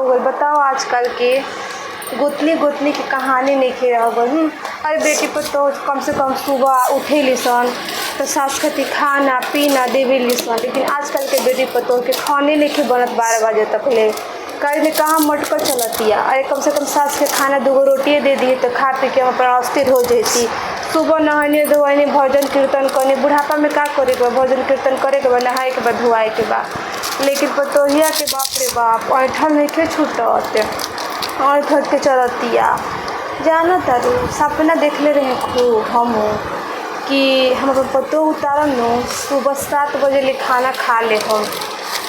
गई। बताओ आजकल के गोतनी गोतनी की कहानी नहीं खे रह गई। अरे बेटी पर तो कम से कम सुबह उठे लिसन तो सास खाती खाना पीना देवे लिसन, लेकिन आजकल के बेटी पर तो के खाने नहीं खे बनत 12 बजे तक ले। कहीं में कहाँ मटकर चलतिया। अरे कम से कम सास के खाना 2 रोटियाँ दे दिए तो खा पी के हम अपना अस्थिर हो जाती। सुबह नहाने धोने भजन कीर्तन करने, बुढ़ापा में का करे के बा, भजन कीर्तन करे के बा, नहाए के बा, धोआए के बा। लेकिन पतोहिया के बाप रे बाप ऐठल नहीं के छूटत, ऐठ के चलतिया। जाना तारू सपना देखले रहे खूब हम कि हम अपन पतो उतारन नो सुबह 7 बजे ले खाना खा ले। हम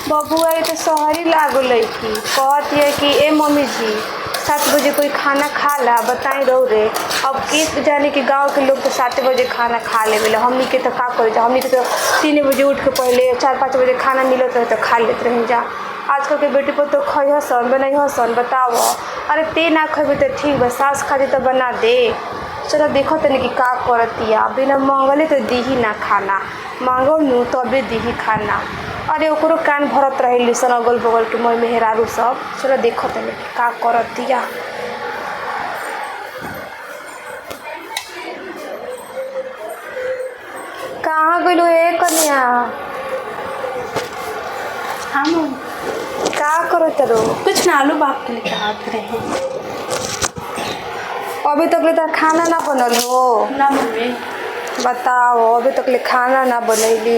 बबुआ तो शहरी लागो लड़की कहती है कि ए मम्मी जी 7 बजे कोई खाना खा ला, बताई रहो रे। अब के जाने कि गांव के लोग तो 7 बजे खाना खा ले बेला, हमनी के तो का करे जा, हमनी के तो 3 बजे उठ के पहले 4-5 बजे खाना मिलत रहे तो खा लेते रहे जा। आजकल के बेटी पर तो खई हसन बनई हसन। बताओ अरे ते ना खेबे तो ठीक बा, सास खाती तो बना दे। चलो देखो तनी कि का करतिया, बिना मांगले तो दीही ना खाना, मांगो नू तबे दीही खाना। अरे ओकरो कान भरत रहे लिसन अगल बगल के मोय मेहरारू सब। चलो देखो तनी कि का करतिया। कहाँ गइलो ए कन्या? हम का करत रो? कुछ ना, आलू बाप के लिए हाथ रहे। अभी तक ले तार खाना ना बनल हो? ना मम्मी। बताओ अभी तक ले खाना ना बनैली,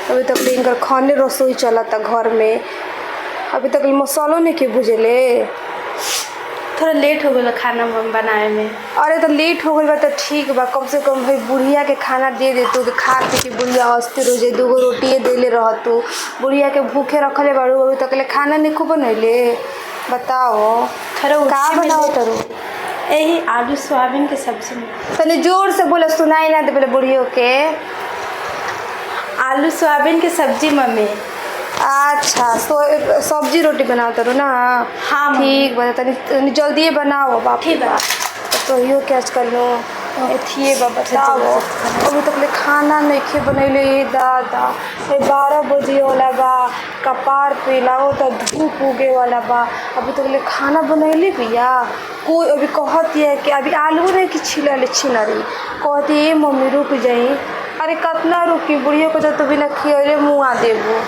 अभी तक ले इनकर खाने रसोई चलता घर में, अभी तक ले मसालो नहीं के भुजले। थोड़ा लेट हो गया खाना बनाए में। अरे तो लेट हो गई बा तो ठीक बा, कम से कम भाई बुढ़िया के खाना दे दे तू, खा पी के बुढ़िया अस्थिर हो जाए। 2 रोटिए देले रह तू, बुढ़िया के भूखे रखले बारू, अभी तक ले खाना नहीं खूब बनैले। बताओ थोड़ा का बनाओ तरू? यही आलू सोयाबीन की सब्जी में। तनी जोर से बोले, सुनाई ना दे बोले बुढ़ियों के। आलू सोयाबीन की सब्जी मम्मी। अच्छा सब्जी रोटी बनाओ तरू ना? हाँ ठीक बा, तनी जल्दी बनाओ बाप। ठीक बा। तो यो क्या कर लो एथिए बा। बताओ अभी तक ले खाना नहीं खे बनैले दादा, 12 बजे वाला बा, कपार पे लाओ तो धूप उगे वाला बा, अभी तक ले खाना बनैले भैया। कोई अभी कहती है कि अभी आलू नहीं कि छिलल छिनरी, कहती है मम्मी रुक जाई। अरे कितना रुकी, बुढ़ियों को तो बिना खियले मुँह देबो।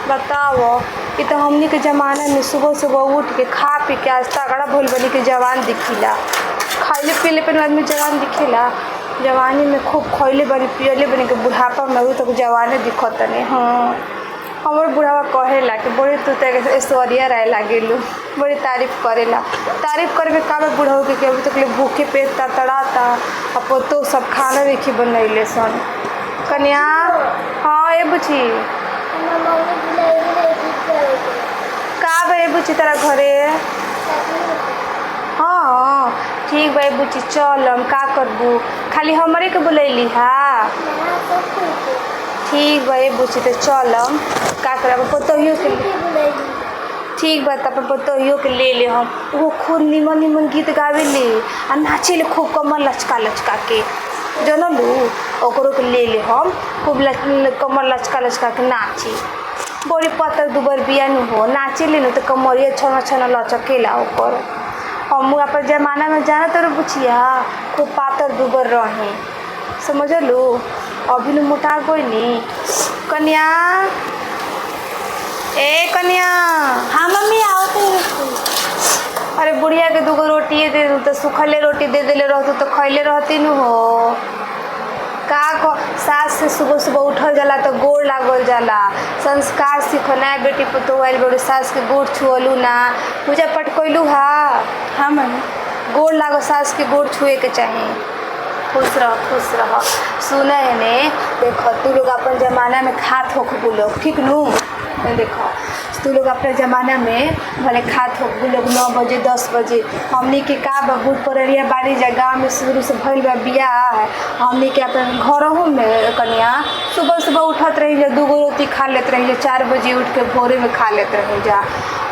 बताओ ये तो हमनी के ज़माना में सुबह सुबह उठ के खा पी के आज तगड़ा भूल बनी के जवान दिखिला। खाइले पीले पे आदमी जवान दिखेला, जवानी में खूब खैले बनी पियले बनी के बुढ़ापा में अभी तक जवाने दिखत नहीं। हाँ हमारे बुढ़ावा कहेला कि बड़ी तू तो ऐश्वर्या राय लागेलू, बड़ी तारीफ करेला। तारीफ करे में का बुढ़ाऊ के अभी तक ले भूखे पेट तड़ाता, अब तो सब खाना देखी बनैले सन। कन्या हाँ ए बुची का बे बुची तेरा घरे? हाँ ठीक भाई बुची चल हम का करबू, खाली हमारे के बुलैली हा? ठीक भाई बुची तो चल हम का करब, पतोहियो के ठीक बा तब पतोहियो के ले ले हम। वो खूब निमन निमन गीत गावे ले आ नाचे ले खूब कमर लचका लचका के, जनलू ओकरो के ले ले हम खूब कमर लचका लचका के नाची। बड़ी पतर दुबर बियानु हो नाचे ले न तो कमरिया छना छना लचकेला ओकर। हम अपन जमाना में जाना तो बुचिया खूब पातर दुबर रहे, समझलू। अभी न मोटा गई कन्या। ए कन्या। हाँ मम्मी आओ तो। अरे बुढ़िया के 2 रोटिए दे दू तो सुखले रोटी दे दिले रहतू तो खैले रहती न हो। का सास से सुबह सुबह उठल जाला तो गोड़ लागल जाला, संस्कार सीखना है बेटी पतो आइल बड़ी सास के गोड़ छुअलू ना, पूजा पाठ कैलू हा? हाँ मम्मी। गोड़ लागो, सास के गोड़ छुए के चाहिए। खुश रह खुश रह। सुना है ने देखो तू लोग अपन जमाना में खात हो खूब लोग, ठीक नू? देखो तू लोग अपने ज़माना में भले खात हो लोग 9 बजे 10 बजे, हमनी के का बबूत पड़िया बाड़ी जगह में शुरू से भइल बा बियाह। हमनी के अपन घरों में कन्या सुबह सुबह उठत रही जा, 2 रोटी खा लेते रही जा, 4 बजे उठ के भोरे में खा लेते रही जा।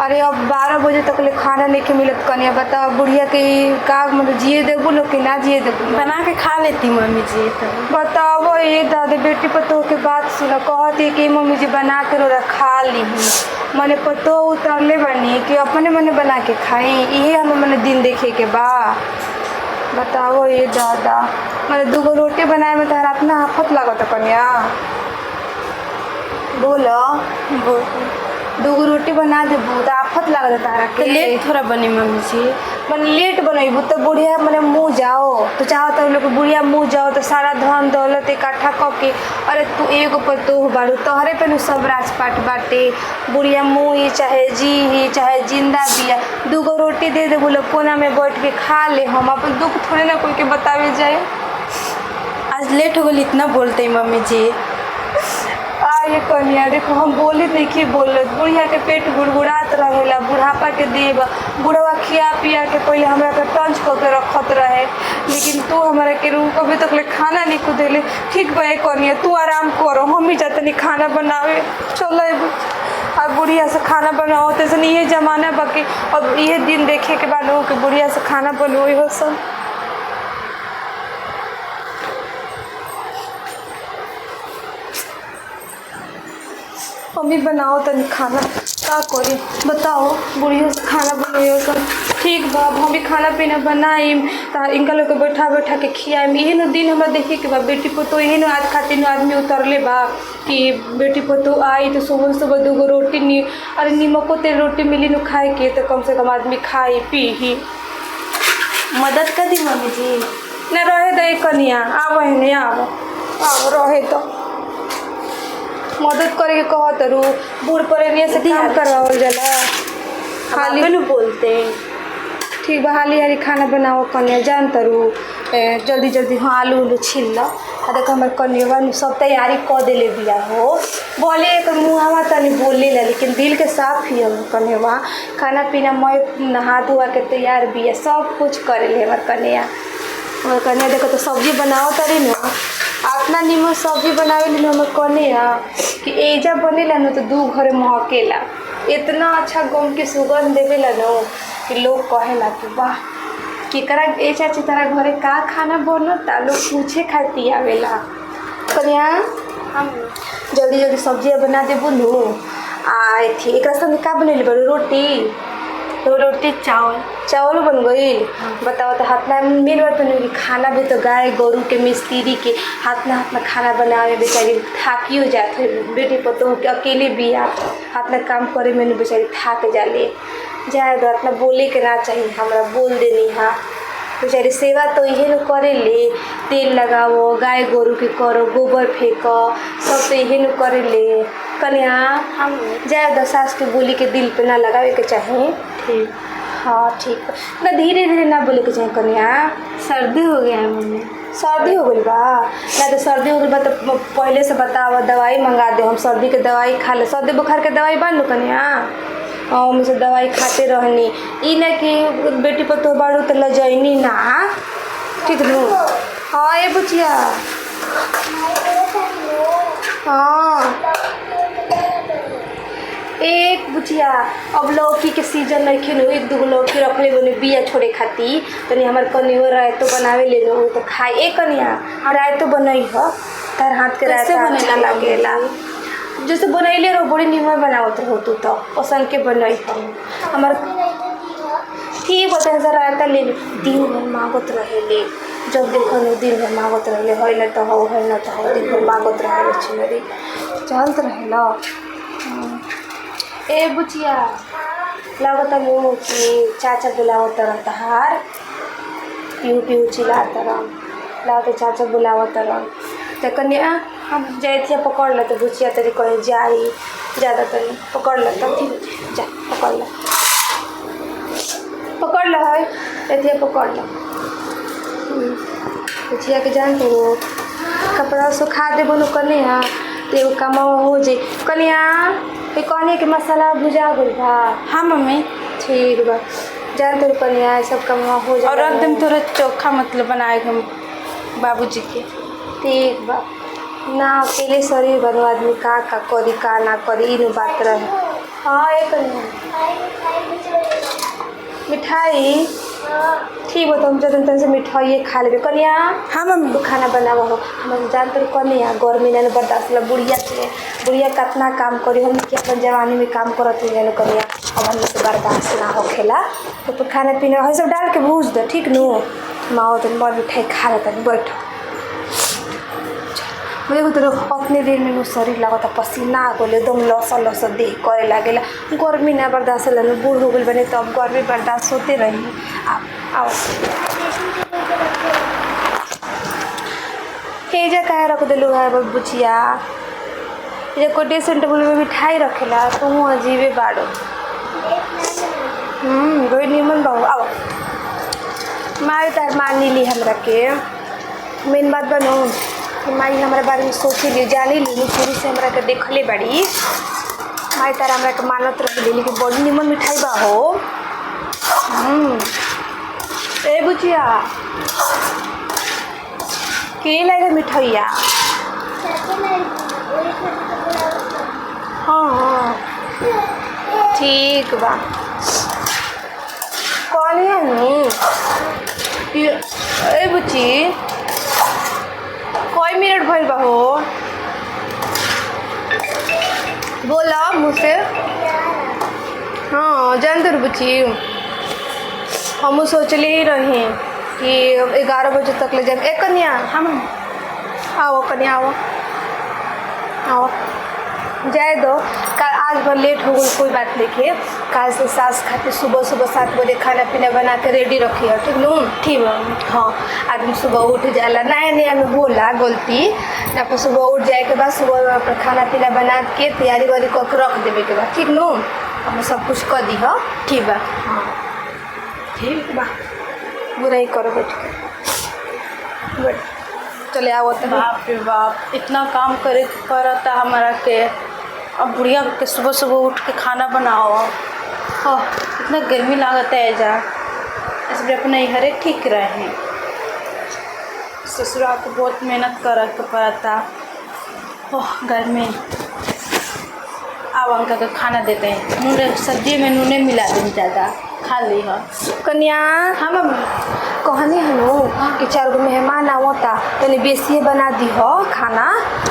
अरे अब 12 बजे तक ले खाना नहीं के मिलत कन्या। बताओ बुढ़िया के का मतलब जिए देबू लोग कि ना जिए देबू? बना के खा लेती मम्मी जी। तो बताओ ये दादा बेटी पतो के बात सुना कहती कि मम्मी जी बना के रोरा खा ली मने पतो उतरले बनी कि अपने मने बना के खाई ये हमें मने दिन देखे के बा बताओ ये दादा मैंने 2 रोटी बनाए में तारा अपना आफत लागत कन्या बोलो बोल 2 रोटी बना देबू तो आफत लागत तारा तो के लेट थोड़ा बनी मम्मी जी। मन लेट बनैबू तो बुढ़िया मने मुँह जाओ तो चाहो तो लोग बुढ़िया मुँह जाओ तो सारा धन दौलत इकट्ठा क के अरे तू एगो पर तू बाड़ू तोहरे पे नु सब राजपाट बाटे बुढ़िया मुँह ही चाहे जी ही चाहे जिंदा बिया 2 रोटी दे दे बोलो कोना में बैठ के खा ले हम अपन दुख थोड़े ना कोई के बतावे जाए। आज लेट हो गई इतना बोलते हैं मम्मी जी। ये कन्या देखो हम बोले नहीं बोलत बुढ़िया के पेट गुड़गुड़ात रहेला बुढ़ापा के देव बुढ़वा खिया पिया के पहले हमरा के टंच क के रखत रहे लेकिन तू हमारा के रूम कभी तक ले खाना नहीं को देले ठीक बा कन्या तू आराम करो हम ही जाते नहीं खाना बनावे चलो अब बुढ़िया से खाना बनाओ तैसे ये जमाना बाकी अब ये दिन देखे के बाद के बुढ़िया से खाना बनोई हो सब मम्मी बनाओ तनी खाना का करी बताओ बुढ़िया से खाना बनाइयो सब ठीक बा हम भी खाना पीना बनाइम तो इनका लोग के बैठा बैठा के खियाइम यही न दिन हमरा देखे के बा बेटी पतो यही न आज खातिर आदमी उतरले बा कि बेटी पतो आई तो सुबह सुबह 2 रोटी नी अरे नीमको तेल रोटी मिली न खाए के तो कम से कम आदमी खाई पी ही मदद कर दी मम्मी जी। न रहे दे कनिया आव नहीं आव रहे तो मदद करे के कहत रू बूढ़ परेनिया से काम करवावल जाला खाली में बोलते ठीक बा हाली हाली खाना बनाओ कन्या जान तरू जल्दी जल्दी हाँ आलू उलू छील लो आ देख हमारे कन्या सब तैयारी क देले बिया हो बोले एक मुँहवा तनी बोले ला लेकिन दिल के साफ ही हम कन्या खाना पीना मैं नहा धोआ के तैयार बिया सब कुछ करे ले हमारे कन्या देखो तो सब्जी बनाओ तरी न अपना निमन सब्जी बनावे ली हमें कन्या कि एजा बनेला न तो 2 घर महकेला इतना अच्छा गम के सुगंध देवेला न कि लोग कहेला कि वाह केकरा ए चाची तारा घरे का खाना बनता लोग पूछे खाती आवेला कन्या हम जल्दी जल्दी सब्जी बना दे बोलू आ थी एक संगे का बनेली बड़ू रोटी चावल बन गई बताओ तो हाथ में मेरे बात बनेगी खाना भी तो गाय गोरू के मिस्त्री के हाथ में खाना बनावे बेचारी थाकी हो जाते बेटी पतो के अकेले भी हाथ में काम करे में बेचारी थाक जाले जाए तो अपना बोले के ना चाहिए हमरा बोल देनी हाँ बेचारी सेवा तो यही न करे ले तेल लगाओ गाय गोरू के करो गोबर फेंको सब तो यही न करे ले कन्या हम जाए दो सास के बोली के दिल पे ना लगावे के चाहिए ठीक हाँ ठीक ना धीरे धीरे ना बोले के चाहिए कन्या सर्दी हो गया है मम्मी। सर्दी हो गई बा ना तो सर्दी हो गई बा तो पहले से बताओ दवाई मंगा दे हम सर्दी के दवाई खा ले सर्दी बुखार के दवाई बन लो कन्या और मुझे दवाई खाते रहनी ई ना कि बेटी पर तो बाड़ू तो लजैनी ना ठीक नु हाँ ये बुचिया हाँ एक बुचिया अब लौकी के सीजन नहीं खेलो 1-2 लौकी रख ले बने बिया छोड़े खाती तनी हमारे कनियो रायतो बनावे ले लो तो खाए एक कनिया रायतो बनई हो तार हाथ के रायता अच्छा लगेला जैसे बनैले रहो बड़ी निमन बनावत रहो तू तो पसंद के बनई हो हमार ठीक होते हैं जरा रायता ले दिन भर मांगत रहे ले जब देखो दिन भर मांगत रहे है न तो हो है न तो हो दिन भर मांगत रहे छिनरी चलत रहे लो ए बुचिया लागत मुँह कि चाचा बुलावत रहता हार पीहू पीहू चिल्लाता रह लागत चाचा बुलावत रह तो कन्या हम जाए पकड़ ल तो बुचिया तरी कहे जाई ज़्यादा तरी पकड़ ल तब ठीक जा पकड़ ल है एथिया पकड़ ल बुचिया के जान तो कपड़ा सुखा दे बोलो कन्या तो एगो कमा हो जाए कन्या कहने के मसाला भुजा गई बा हाँ मम्मी ठीक बा जान तो कन्या सब कमा हो जाए और एकदम थोड़ा चोखा मतलब बनाए हम बाबूजी के ठीक बा ना अकेले शरीर बनो आदमी का करी का ना करी इन बात रहे हाँ एक मिठाई ठीक हो तुम जतन तन से मिठाई खा लेबे कनिया। हाँ मम्मी। तू खाना बनावा हो हम जानते हो कनिया गर्मी ना बर्दाश्त ला बुढ़िया से बुढ़िया कितना काम करी हम के अपन जवानी में काम करत है कनिया अब हम से बर्दाश्त ना होखेला तो खाना पीना है सब डाल के भूज दे ठीक नु माओ तो बड़ मिठाई खा लेता बैठ मुझे तो अपने दिन में शरीर लगता पसीना आ गए एकदम लसा लसा देह करे लगेला गर्मी ना बर्दाश्त ला बूढ़ हो गई बने तो अब गर्मी बर्दाश्त होते रही आओ हेजा कहे रख दिलू है बुचिया ये को ड्रेसिंग टेबल में मिठाई रखेला तू अजीबे बाड़ो कोई निमन बाबू आओ माई तार मान ली हमरा के मेन बात बनो कि माई हमारे बारे में सोची ली जानी ली पूरी से हमरा के देखले बड़ी माई तार हमरा के मानत रही लेकिन बड़ी निमन मिठाई बा हो ए बुचिया के लगे मिठाइया हाँ ठीक बा कौन है नी ए बुची कोई मिनट भइल बा हो बोला मुझसे हाँ जानते बुची हम सोचले ही रहे कि 11 बजे तक ले जाए एक कन्या हम आओ कन्या आओ आओ जाए दो कल आज भर लेट हो गई कोई बात नहीं है कल से सास खाते सुबह 7 बजे खाना पीना बना के रेडी रखी है ठीक नू ठीक है हाँ आदमी सुबह उठ जाला नया नया में बोला गलती ना फिर सुबह उठ जाए के बाद सुबह अपना खाना पीना बना के तैयारी वारी करके रख देवे के बाद ठीक नू हम सब कुछ कर दी हो ठीक बा हाँ ठीक बा बुराई करो बैठ के चले आओ तो बाप रे बाप इतना काम करे पड़ता हमारा के अब बुढ़िया के सुबह सुबह उठ के खाना बनाओ हाँ इतना गर्मी लागत है जा इसलिए अपने हरे ठीक रहे ससुराल को बहुत मेहनत कर पड़ता ओह गर्मी अब अंका का खाना देते हैं नूने सब्जी में नूने मिला दें ज़्यादा खा ली हो कन्या हाँ मम्मी कहनी हनु कि 4 गो मेहमान आवता तनी बेसिए बना दी हो खाना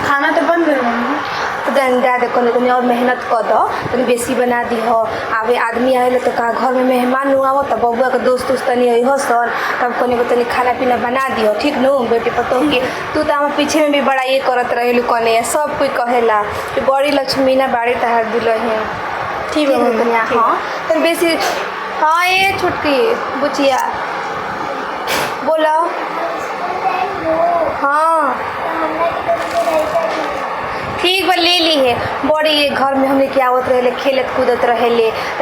खाना तो बन गई मम्मी तो दे दे कने और मेहनत कर दो तनी बेसी बना दी हो आवे आदमी आए तो का घर में मेहमान नु आवो तो बबुआ के दोस्त तनी आई हो सर तब कने को तनी खाना पीना बना दी हो ठीक नु बेटी पतो के तू तो हम पीछे में भी बड़ा ये करत रहेलु कने सब कोई कहेला कि बड़ी लक्ष्मी ना बाड़ी तहार दुल्हन ठीक है कन्या हाँ तनी बेसी हाँ ये छुटकी बुचिया बोलो हाँ ठीक बा ले ली है बड़ी घर में हमने क्या आवत रहे खेलत कूदत रहे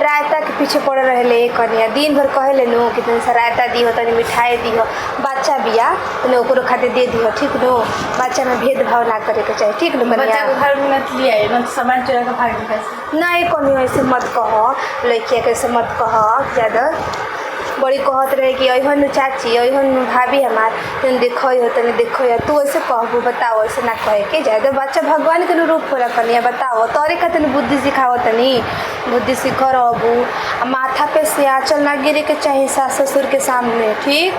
रायता के पीछे पड़े रहे कन्या दिन भर कहे नु कि तनी सा रायता दी हो तनी मिठाई दी हो बच्चा बिया तनी ओकरो खाते दे दी हो ठीक नु बच्चा में भेदभाव ना करे के चाहिए ठीक नु बच्चा को घर में मत लिया है सामान चुरा के भाग कैसे नहीं कन्या ऐसे मत कहो लड़किया के ऐसे मत कहो ज़्यादा बड़ी कहत रहे कि अहन चाची अहन भाभी हमार तन देखो हो तने देखो हो तू ऐसे कहबू बताओ ऐसे ना कहे के ज़्यादा बच्चा भगवान के रूप होला कनिया बताओ तोरे का तनी बुद्धि सिखाओ तनी बुद्धि सीख रहबू माथा पे से आँचल ना गिरे के चाहिए सास ससुर के सामने ठीक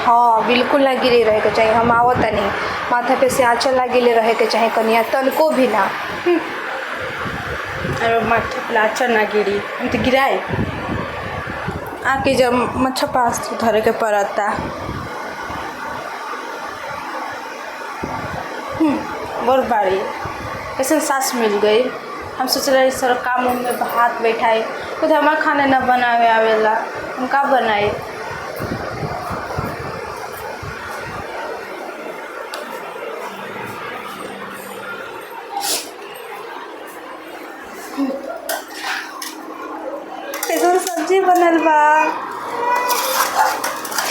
हाँ बिल्कुल ना गिरे रहे के चाहिए हम आवत नहीं माथा पे से आँचल ना गिरे रहे के चाहिए कनिया तन को भी ना अरे माथा पे आँचल ना गिरी हम तो गिराए आके जब मच्छर पास धरे के पड़ता बहुत बारी ऐसे सास मिल गई हम सोच रहे सर काम में हाथ बैठाए खुद हमारा खाना न बनावे आवेला हम का बनाए ऐसा सब्जी बनल बा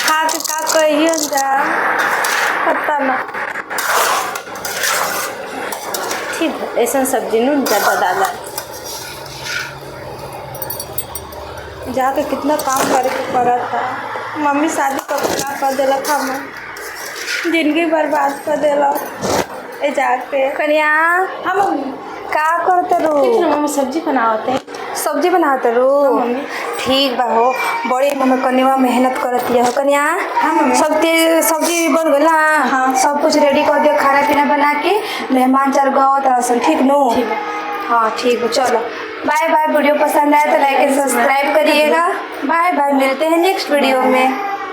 खा के का कहियो जा पता ना ठीक ऐसा सब्जी नून ज़्यादा डाला जाके कितना काम करे के पड़ा था मम्मी शादी कर देला हमें जिंदगी बर्बाद कर देला ए जाके कन्या हाँ मम्मी का करते रो मम्मी सब्जी बनाते सब्जी बनाते रो मम्मी ठीक बा हो। बड़ी मम्मी कन्या मेहनत करती है कन्या। हाँ मम्मी। सब्जी बन गई ना। हाँ। सब कुछ रेडी कर दियो, खाना पीना बना के मेहमान चार गाँव तरह से ठीक नो। ठीक है। हाँ ठीक है चलो बाय बाय। वीडियो पसंद आया तो लाइक एंड सब्सक्राइब करिएगा। बाय बाय, मिलते हैं नेक्स्ट वीडियो में।